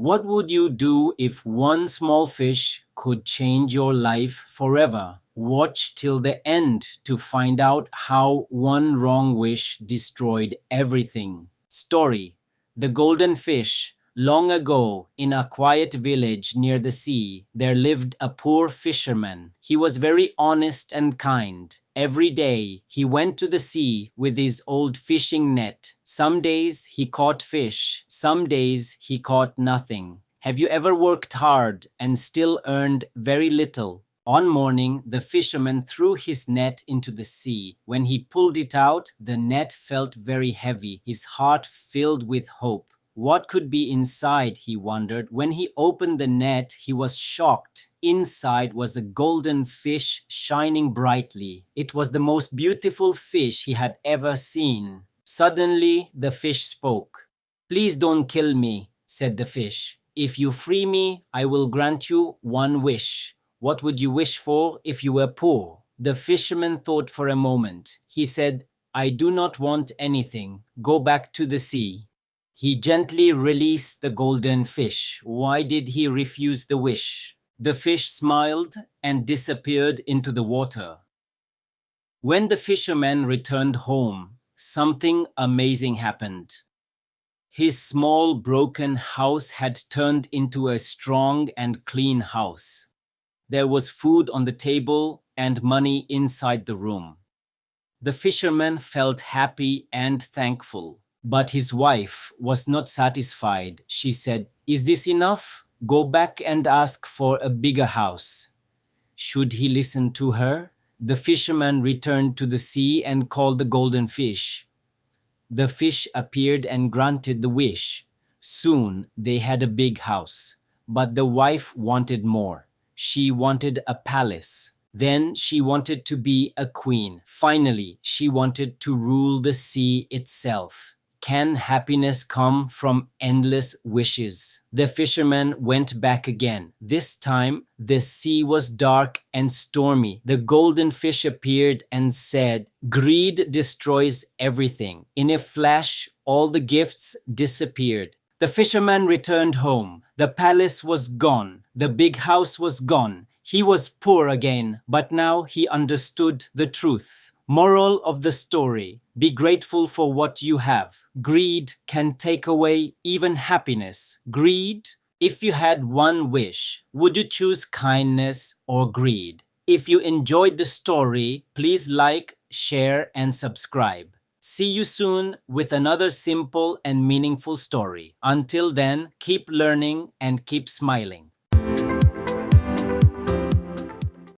What would you do if one small fish could change your life forever? Watch till the end to find out how one wrong wish destroyed everything. Story: The Golden Fish. Long ago, in a quiet village near the sea, there lived a poor fisherman. He was very honest and kind. Every day, he went to the sea with his old fishing net. Some days he caught fish, some days he caught nothing. Have you ever worked hard and still earned very little? One morning, the fisherman threw his net into the sea. When he pulled it out, the net felt very heavy. His heart filled with hope. What could be inside, he wondered. When he opened the net, he was shocked. Inside was a golden fish shining brightly. It was the most beautiful fish he had ever seen. Suddenly, the fish spoke. "Please don't kill me," said the fish. "If you free me, I will grant you one wish." "What would you wish for if you were poor?" The fisherman thought for a moment. He said, "I do not want anything. Go back to the sea." He gently released the golden fish. Why did he refuse the wish? The fish smiled and disappeared into the water. When the fisherman returned home, something amazing happened. His small broken house had turned into a strong and clean house. There was food on the table and money inside the room. The fisherman felt happy and thankful. But his wife was not satisfied. She said, "Is this enough? Go back and ask for a bigger house." Should he listen to her? The fisherman returned to the sea and called the golden fish. The fish appeared and granted the wish. Soon they had a big house. But the wife wanted more. She wanted a palace. Then she wanted to be a queen. Finally, she wanted to rule the sea itself. Can happiness come from endless wishes? The fisherman went back again. This time, the sea was dark and stormy. The golden fish appeared and said, "Greed destroys everything." In a flash, all the gifts disappeared. The fisherman returned home. The palace was gone. The big house was gone. He was poor again, but now he understood the truth. Moral of the story: be grateful for what you have. Greed can take away even happiness. Greed? If you had one wish, would you choose kindness or greed? If you enjoyed the story, please like, share, and subscribe. See you soon with another simple and meaningful story. Until then, keep learning and keep smiling.